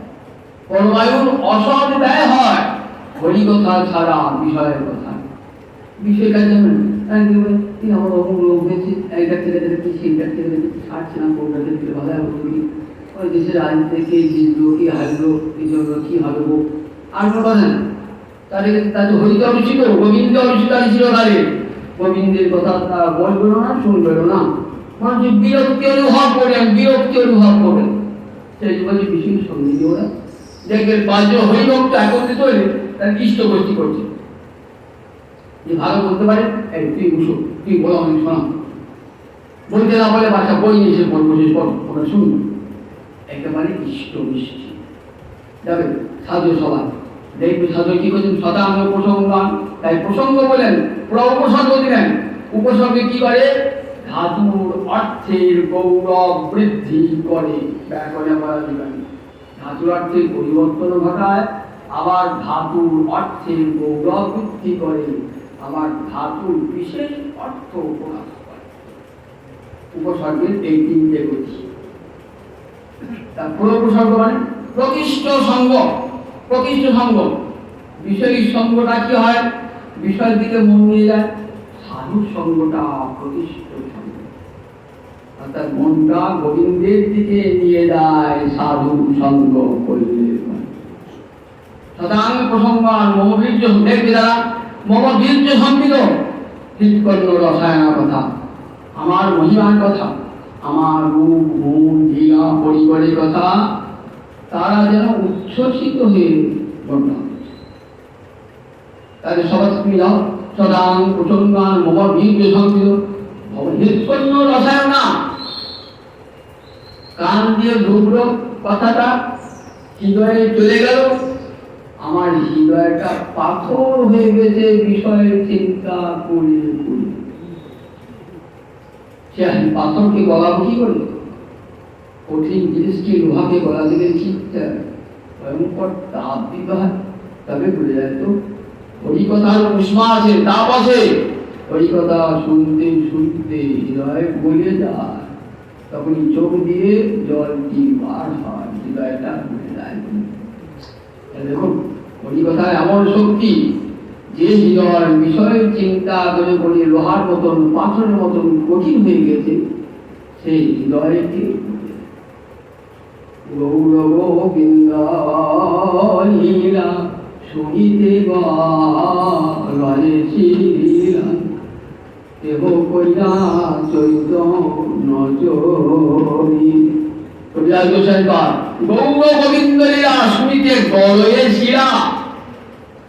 পরমায়ুর অসৎ ব্যয় হয় হরিকথা ছাড়া বিষয়ের কথা। বিষয়টা যেমন আমার অমুক রোগ হয়েছে, একটা ছেলে দেখেছি, সেইটা ছেলে দেখেছি, ছাড়ছে না, কোনটাকে দিলে ভালো হবে, ওই দেশের রাজনীতি কে জিতলো, কি হারলো, কি জন্য কি হবে, আর কোনো কথা না। তাদের হরিতে অনুষ্ঠিত, গোবিন্দে অনুষ্ঠিত ছিল তাদের। গোবিন্দের কথা তারা বলবে না, শুনবে না, মানুষ বিরক্তি অনুভব করেন, বিরক্তি অনুভব করেন। সেই বলছে বিষ্ণুর সঙ্গে ওরা দেখবেন 5 জন হরিভক্ত একত্রিত হলে তার ইষ্ট গোষ্ঠী করছে, যে ভালো বলতে পারে, এই তুই বসো, তুই বলো আমি শোনা, বলতে না বলে বাচ্চা বই নিয়ে এসে বসে পড়, ওরা শুনবে। একেবারে ইষ্ট গোষ্ঠী যাবে সাধু সবাই দেখবে। সাধু কি করছেন? শতাঙ্গ প্রসঙ্গান, তাই প্রসঙ্গ বলেন, পুরো উপসর্গ দিলেন। উপসর্গে কি করে? ধাতুর অর্থের গৌরব বৃদ্ধি করে। ব্যাকরণে বলা যাবে ধাতুর অর্থের পরিবর্তন ঘটায়, আবার ধাতুর অর্থের গৌরব বৃদ্ধি করে, আবার ধাতুর বিশেষ অর্থ প্রকাশ করে। উপসর্গের এই 3টে গতি। তার পুরো উপসর্গ মানে প্রকৃষ্ট সঙ্গ। প্রকৃষ্ট সঙ্গ, বিষয়ীর সঙ্গটা কি হয়? বিষয়ের দিকে মন নিয়ে যায়। সাধুর সঙ্গটা প্রকৃষ্ট সঙ্গ, অর্থাৎ মনটা গোবিন্দের দিকে নিয়ে যায় সাধু সঙ্গ করলে। শতাঙ্গ প্রসঙ্গ আর মমবীর্য দেখবে যারা, মমবীর্য সম্মিত হৃৎকর্ণ রসায়নের কথা, আমার মহিমার কথা, আমার রূপ গুণ লীলা পরিকরের কথা, তারা যেন উচ্ছ্বসিত হয়ে বর্ণনা করছে। তাদের সবাই মিলাও শতাং প্রসঙ্গান মমবীর্য সম্মিত হৃৎকর্ণ রসায়ন না, কান দিয়ে ঢুকলো কথাটা, হৃদয়ে চলে গেল, আমার হৃদয়টা পাথর হয়ে গেছে বিষয়ের চিন্তা করে করে। সে পাথরকে গলাবো কি করে? কঠিন জিনিসকে লোহাকে গলা দিলে চিন্তা ভয়ঙ্কর তাপ দিতে হয়, তবে ভুলে যায়। তো হরিকথার উষ্মা আছে, তাপ আছে, হরিকথা শুনতে শুনতে হৃদয় গলে যায়, তখন চোখ দিয়ে জলটি বার হয়, হৃদয়টা ভুলে যায়। দেখুন হরিকথার এমন শক্তি যে হৃদয় বিষয়ের চিন্তা করে করে লোহার মতন পাথরের মতন কঠিন হয়ে গেছে, সেই হৃদয়কে গৌরব বিন্দা শুনিতে রয়েছিলা দেহ কইলা চৈতন্য চরি। কবিরাজ গোসাই পাঠ গৌর গোবিন্দ লীলা শুনিতে গলয়ে শিরা,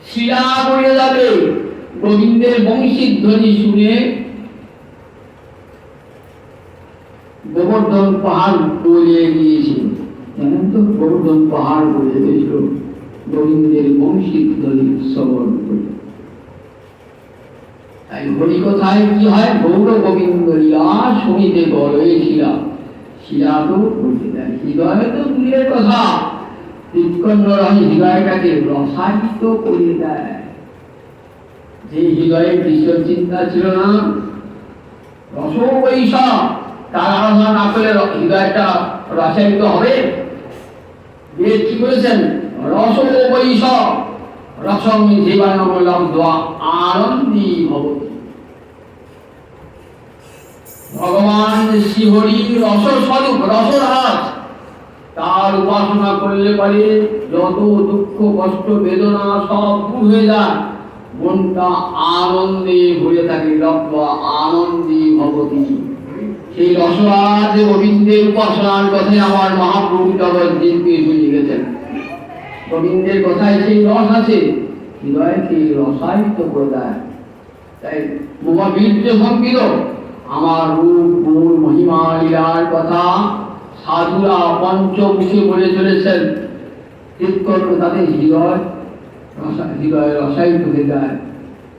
শিরা পড়ে যাবে। গোবিন্দের বংশীর ধ্বনি শুনে গোবর্ধন পাহাড় বলে গিয়েছিল, জানেন তো? গোবর্ধন পাহাড় বলে গিয়েছিল গোবিন্দের বংশীর ধ্বনি শ্রবণ করে। তাই হরিকথায় কি হয়? গৌর গোবিন্দ লীলা শুনিতে গলয়ে শিরা, শিরা তো বলতে দেয়, হৃদয় তো দূরের কথা, হৃৎকণ্ড হৃদয়টাকে রসায়িত করে দেয়। যে হৃদয়ে বিষয় চিন্তা ছিল না, রসবৈষা, তার আরাধনা না করলে হৃদয়টা রসায়িত হবে? বেদ কি বলেছেন? রসবৈষ রসং জীবানমূলম দোয়া আনন্দী ভবতি। ভগবান শ্রীহরি রসস্বরূপ, রসরাজ, তার উপাসনা করলে পারে যত দুঃখ কষ্ট বেদনা সব দূর হয়ে যায়, মনটা আনন্দে ভরে থাকে। লব্ধা আনন্দী ভবতি। সেই রসরাজ গোবিন্দের উপাসনার কথাই আমার মহাপ্রভু জগৎ বুঝে গেছেন। গোবিন্দের কথায় সেই রস আছে, হৃদয়কে রসায়িত করে দেয়। তাই মহাবীর্য সম্মিত আমার রূপ গুণ মহিমা লীলার কথা সাধুরা পঞ্চমুখে বলে চলেছেন। হৃৎকর্ণ তাদের হৃদয় রসায়িত হয়ে যায়।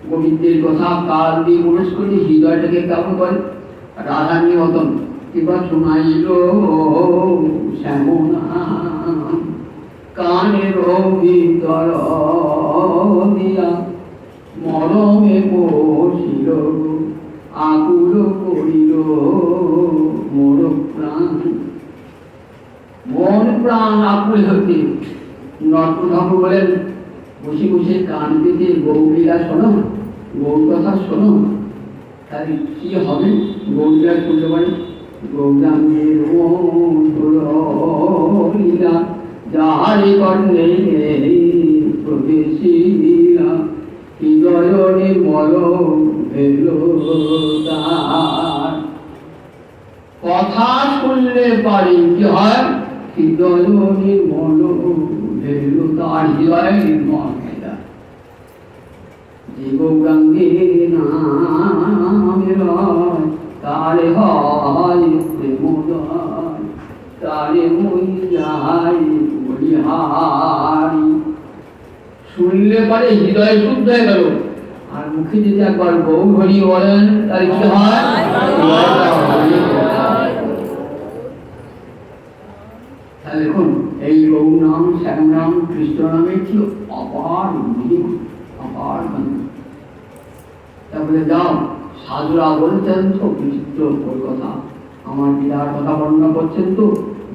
গোবিন্দের কথা কাল দিয়ে প্রবেশ করে হৃদয়টাকে কেমন করে রাধার মতন কিংবা শোনাইল শ্যামনা কানের ভিতর দিয়া মরমে বসিল আকুল করিল মোর প্রাণ। মন প্রাণ আকুল হতে নট ঠাকুর বলেন বসে বসে কান পেতে গৌরীরা শোনো, গৌর কথা শোনো, তাহলে কি হবে? গৌরীরা শুনতে পারে গৌরাঙ্গের লীলা যাহারে কর্ণে প্রবেশিলা হৃদয় নির্মল এলো তার। কথা শুনলে পারে কি হয়? হৃদয় নির্মল এলো তার, হৃদয় নির্মল হয়ে যায়। যে গৌরাঙ্গে নামের তারে হয় প্রেমোদয়, তারে মই যাই বলিহারি। শুনলে পরে হৃদয় শুদ্ধ হয়ে গেল, আর মুখে যদি একবার গৌর হরি বলেন তাহলে কি হয়? তাহলে দেখুন এই গৌর নাম, শ্যাম নাম, কৃষ্ণ নামে কি অপার অপার। তারপরে যাও সাধুরা বলছেন তো বিচিত্র কথা, আমার বিরাট কথা বর্ণনা করছেন তো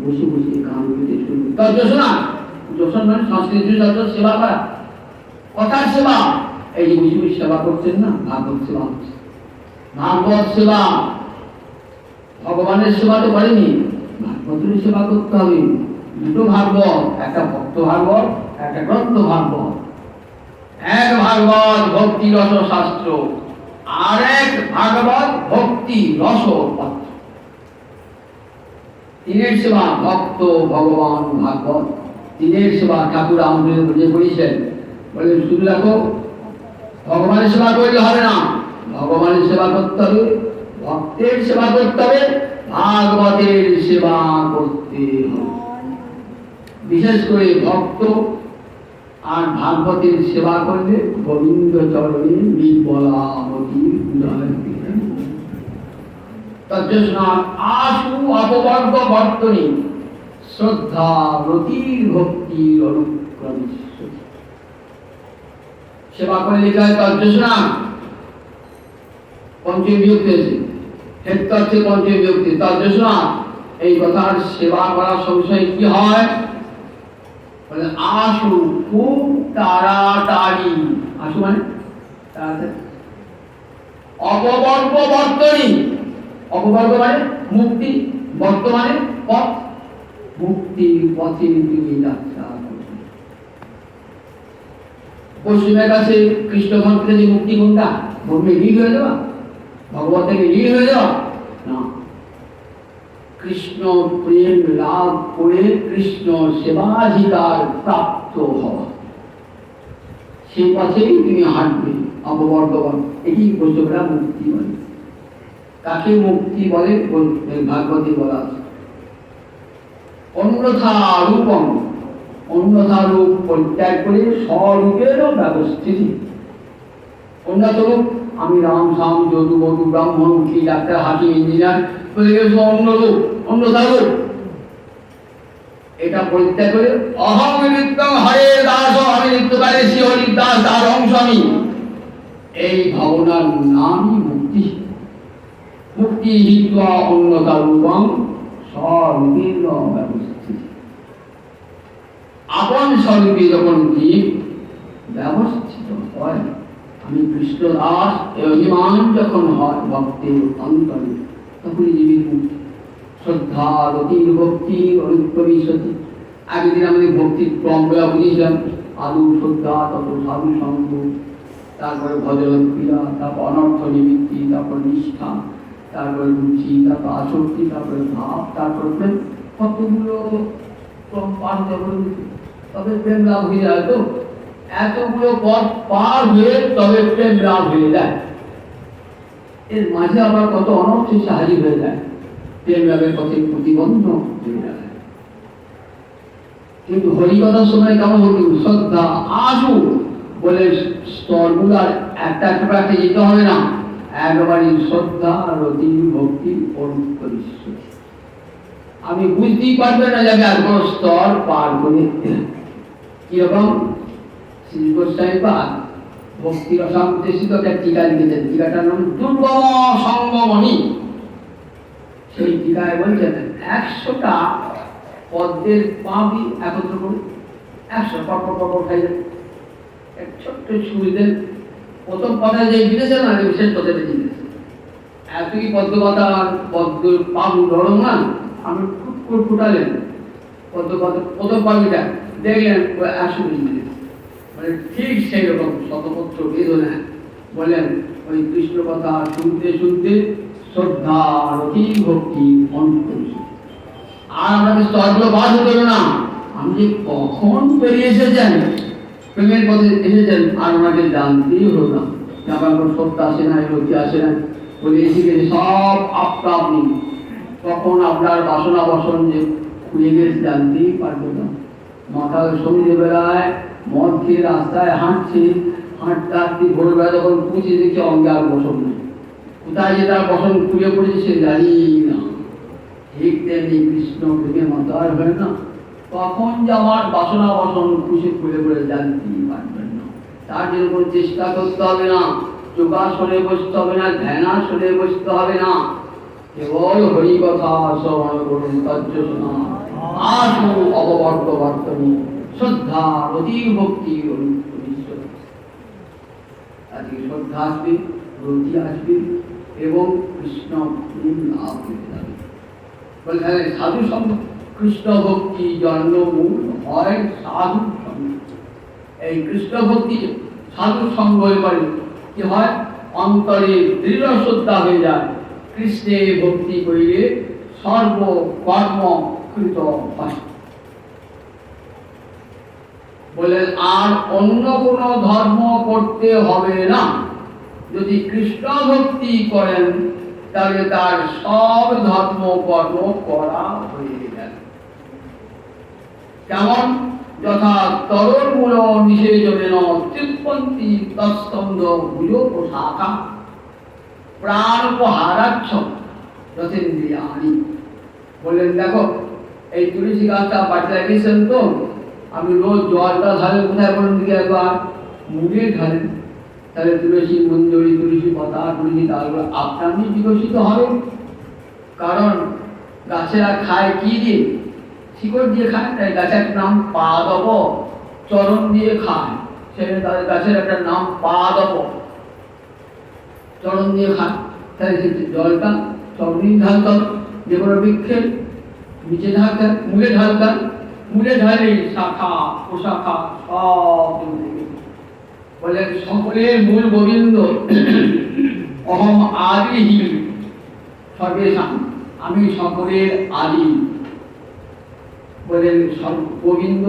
বসে বসে কান পেতে শুনবে। তার যোশনা, যোশন মানে সংস্কৃত সেবা করা, কথার সেবা। এই যে বসে বসে সেবা করছেন না, ভাগবত সেবা হচ্ছে। ভাগবত সেবা ভগবানের সেবা তো করেনি, ভাগবতের সেবা করতে হবে। দুটো ভাগবত, একটা ভক্ত ভাগবত, একটা গ্রন্থ ভাগবত। এক ভাগবত ভক্তি রস শাস্ত্র, আর এক ভাগবত ভক্তি রস পত্র। তিনের সেবা ভক্ত ভগবান ভাগবত, তিনের সেবা ঠাকুর আমাদের বুঝে পড়িয়েছেন। বলে শুধু দেখো ভগবানের সেবা করলে হবে না, ভগবানের সেবা করতে হবে, ভক্তের সেবা করতে হবে, ভাগবতের সেবা করতে হবে। বিশেষ করে ভক্ত আর ভাগবতের সেবা করলে গোবিন্দ চরণে নির্বলাবতী উদয় দিলেন। আশু অপবর্গ বর্তনী শ্রদ্ধা রতির ভক্তির অনুক্রমে সেবা করলে যায় তর্জনা পঞ্চমী বিভক্তি আছে, হেত্তর্থে পঞ্চমী বিভক্তি তর্জনা। এই কথার সেবা করার সংশয় কি হয়? আশু খুব তাড়াতাড়ি, আশু মানে তাড়াতাড়ি, অপবর্গ বর্তনী, অপবর্গ মানে মুক্তি, বর্তমানে পথ, মুক্তির পথে তুমি যাত্রা করবে। পশ্চিমের কাছে কৃষ্ণ ভক্তের যে মুক্তি কোনটা? ভূমি লীন হয়ে যাওয়া, ভগবত থেকে লীন হয়ে যাওয়া না, কৃষ্ণ প্রেম লাভ করে কৃষ্ণ সেবাধিকার প্রাপ্ত হওয়া, সেই পথেই তুমি হাঁটবে। অপবর্গবান, এটি বৈষ্ণবরা মুক্তি বলে। কাকে মুক্তি বলে? ভাগবতে বলা আছে অন্যথা রূপম, অন্যথা রূপ পরিত্যাগ করে স্বরূপেরও ব্যবস্থিতি। অন্যথা রূপ আমি রাম শ্যাম যদু বধু ব্রাহ্মণ উকিল ডাক্তার হাকিম ইঞ্জিনিয়ার বলে গেছে অন্য রূপ, অন্যথা রূপ। এটা পরিত্যাগ করে অহং নিত্যং হরে দাস, আমি নিত্যকালে শ্রী হরি দাস, তার অংশ আমি, এই ভাবনার নামই মুক্তি। মুক্তি হিত্বা অন্যথা রূপং স্বরূপের ব্যবস্থিতি। আপন স্বরূপে যখন জীব ব্যবস্থিত হয়, আমি কৃষ্ণ দাস এই অভিমান যখন হয় ভক্তের অন্তরে, তখন জীবের মুক্তি। শ্রদ্ধা রতির ভক্তি অনুপ্রবিশতি। আগের দিন আমাদের ভক্তির ক্রমগুলা বুঝেছিলাম। আদু শ্রদ্ধা, তারপর সাধু সঙ্গ, তারপরে ভজন ক্রিয়া, তারপর অনর্থ নিবৃত্তি, তারপর নিষ্ঠা, তারপরে রুচি, তারপর আসক্তি, তারপরে ভাব, তারপরে প্রেম। কতগুলো ক্রম পার করে তবে প্রেম লাভ হয়ে যায়। তো এতগুলো পথ পার হয়ে তবে প্রেম লাভ হয়ে যায়। এর মাঝে আবার কত অনর্থে সাহায্য হয়ে যায়, প্রেম লাভের পথে প্রতিবন্ধ হয়ে যায়। কিন্তু হরিকথার সময় কেমন হতো? শ্রদ্ধা আশু বলে স্তরগুলো আর একটা একটা করে যেতে হবে না, একবারই শ্রদ্ধা রতি ভক্তি অন্তরিষ্ঠ। আমি বুঝতেই পারবে না যাবে আর কোনো স্তর পার করে। কিরকম শ্রী গোস্বামী পাদ ভক্তি রসামৃত একটা টিকা লিখেছেন, টিকাটার নাম দুর্গম সঙ্গমণি। সেই টিকায় বলছেন 100টা পদ্মের পাবি একত্র করে 100 পর খাই এক ছোট্ট সুবিধে প্রথম কথা যে বিদেশে না বিশেষ কথাটা জিনিস এতই পদ্ম কথা পদ্ম পাবু ধরো না, আমি খুব করে ফুটালেন পদ্ম কথা প্রথম পাবিটা দেখলেন 100 জিনিস, মানে ঠিক সেই রকম শতপত্র বেদনা বললেন ওই কৃষ্ণ কথা শুনতে শুনতে শ্রদ্ধা রতি ভক্তি অন্তর। আর আমাকে স্তরগুলো বাদ হতো না, আমি যে কখন বেরিয়ে এসেছেন প্রেমের পথে এসেছেন আর ওনাকে জানতেই হলো না, আমার কোনো সত্য আসে না, রতি আসে না, বলে এসে গেছে সব আপনি কখন আপনার বাসনা বসন যে খুঁজে গেছে জানতেই পারবো না। মাথার সন্ধ্যেবেলায় মদ খেয়ে রাস্তায় হাঁটছে, হাঁটতে হাঁটতে ভোরবেলা যখন পুঁছে দেখছে অঙ্গে আর বসন নেই, কোথায় যে তার বসন খুঁজে পড়েছে সে জানি না। ঠিক তেমনি কৃষ্ণ প্রেমে মাতার হয় না, কখন যে আমার বাসনা বসন খুশি খুলে করে জানতেই পারবেন না। তার জন্য কোনো চেষ্টা করতে হবে না, যোগাসনে বসতে হবে না, ধ্যানাসনে বসতে হবে না, কেবল হরি কথা শ্রবণ করুন তজ্জ শোনা আসু অববর্ত বর্তনী শ্রদ্ধা রতি ভক্তি অনুষ্ঠিত। আজকে শ্রদ্ধা আসবে, রতি আসবে এবং কৃষ্ণ প্রেম লাভ হয়ে যাবে। বলে সাধু সঙ্গ কৃষ্ণ ভক্তি জন্মমূল হয় সাধু সঙ্গ। এই কৃষ্ণ ভক্তি সাধু সঙ্গ করে কি হয়, অন্তরে দৃঢ় শ্রদ্ধা হয়ে যায়, কৃষ্ণে ভক্তি করিলে সর্বকর্ম কৃত হয়। বলেন আর অন্য কোনো ধর্ম করতে হবে না, যদি কৃষ্ণ ভক্তি করেন তাহলে তার সব ধর্ম কর্ম করা হয়ে যায়। কেমন যথা তরল মূল নিষেধন তৃপ্পন্তি তস্তন্দ ভুজ শাখা প্রাণ উপহারাচ্ছ যথেন্দ্রিয়াণি। বললেন দেখো এই তুলসী গাছটা বাড়িতে লাগিয়েছেন তো, আমি রোজ জলটা ঢালেন কোথায় বলুন দিকে একবার, মুখে ঢালেন, তাহলে তুলসী মঞ্জরি তুলসী পাতা তুলসী ডালগুলো আপনার বিকশিত হবে। কারণ গাছেরা খায় কি দিয়ে, শিকড় দিয়ে খায়, তাই গাছের নাম পাদব, চরণ দিয়ে খায়, সেখানে তাদের গাছের একটা নাম পাদব, চরণ দিয়ে খায়। তাই জলটা চরণই ঢালতাম, যে কোনো বৃক্ষের নিচে ঢালতেন, মূলে ঢালতেন, মূলে ঢালে শাখা প্রশাখা সব বলেন সকলের মূল গোবিন্দ। অহম আদি সর্বেশাম, আমি সকলের আদি। বলেন গোবিন্দ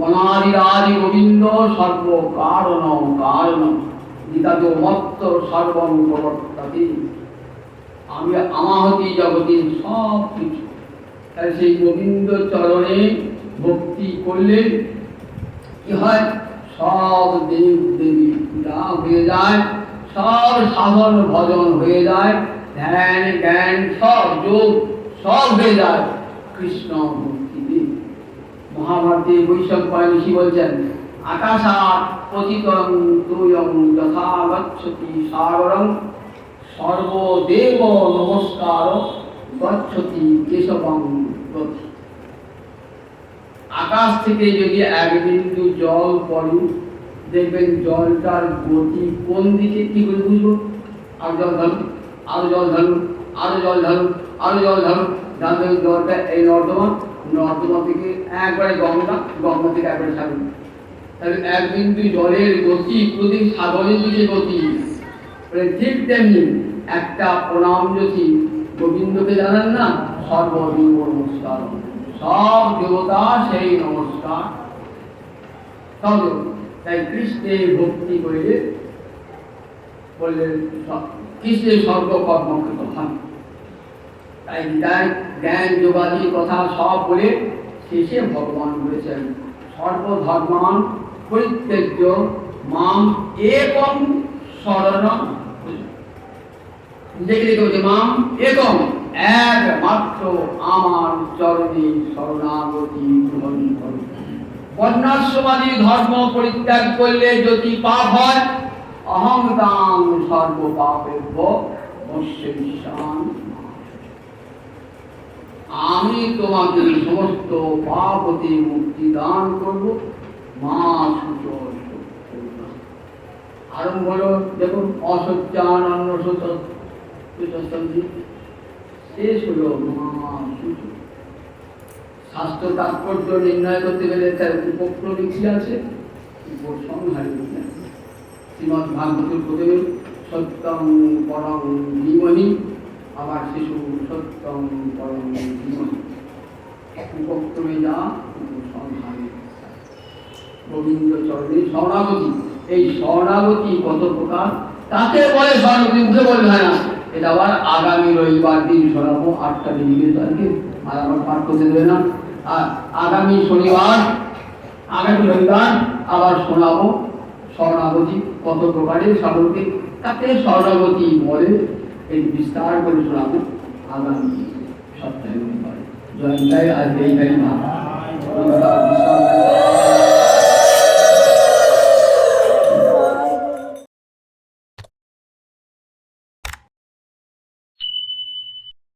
অনাদির আদি গোবিন্দ সর্ব কারণ কারণ গীতাতে মত্ত সর্বং প্রবর্ততে, আমি আমাহতি জগতের সব কিছু। তাই সেই গোবিন্দ চরণে ভক্তি করলে কি হয়, সব দেব দেবী পূজা হয়ে যায়, সব সাধন ভজন হয়ে যায়, ধ্যান জ্ঞান সব যোগ সব হয়ে যায় কৃষ্ণ ভক্তিতে। মহাভারতে বৈশাখ ঋষি বলছেন আকাশাৎ পতিতং তোয়ং যথা গচ্ছতি সাগরং সর্বদেব নমস্কার গচ্ছতি কেশবং গতি। আকাশ থেকে যদি এক বিন্দু জল পড়ে দেখবেন জলটার গতি কোন দিকে, কি করে বুঝবো, আরো জল ঢালুন, আরো জল ঢালুন, আরো জল ঢালুন, আরো জল ঢালুন, জানতে জলটা এই নর্দমা, নর্দমা থেকে একবারে গঙ্গা, গঙ্গা থেকে একবারে সাগর। তাহলে এক বিন্দু জলের গতি প্রতি সাগরের দিকে গতি। ঠিক তেমনি একটা প্রণাম যদি গোবিন্দকে জানান না, সর্বদেব নমস্কার, সব দেবতা সেই নমস্কার। তাই কৃষ্ণের ভক্তি করিলে বললেন কৃষ্ণের সর্বকর্মকৃত হন। তাই জ্ঞান যোগাদির কথা সব বলে শেষে ভগবান বলেছেন সর্বধর্মান পরিত্যজ্য মাম একম শরণম, দেখে দেখে বলছে মাম একম, একমাত্র আমার চরণে শরণাগতি গ্রহণ করো। বর্ণাশ্রমাদি ধর্ম পরিত্যাগ করলে যদি পাপ হয়, অহং তাং সর্ব পাপেভ্য মোক্ষয়িষ্যামি। আমি তোমাকে সমস্ত পাপ হতে মুক্তি দান করব। মা সুচ আরম্ভ হলো, দেখুন অসত্যান অন্ন শেষ হলো মা সুচ। শাস্ত্র তাৎপর্য নির্ণয় করতে গেলে তার উপক্রমিক আছে, উপসংহার আছে। শ্রীমদ্ ভাগবতের প্রথমে সত্যং পরম ধীমহি, আবার শিশু সত্যং পরম ধীমহি। উপক্রমে যা উপসংহারে গোবিন্দ চরণে শরণাগতি। এই শরণাগতি কত প্রকার, তাকে বলে শরণাগতি, মুখে বলবে হয় না। এটা আবার আগামী রবিবার দিন শোনাবো 8টা বেজে তারিখে, আর আবার পাঠ করতে দেবে না। আর আগামী শনিবার, আগামী রবিবার আবার শোনাবো শরণাগতি কত প্রকারের সামগ্রিক, তাকে শরণাগতি বলে। এই বিস্তার করে শোনাবো আগামী সপ্তাহে রবিবার। জয় জয়। আজ এই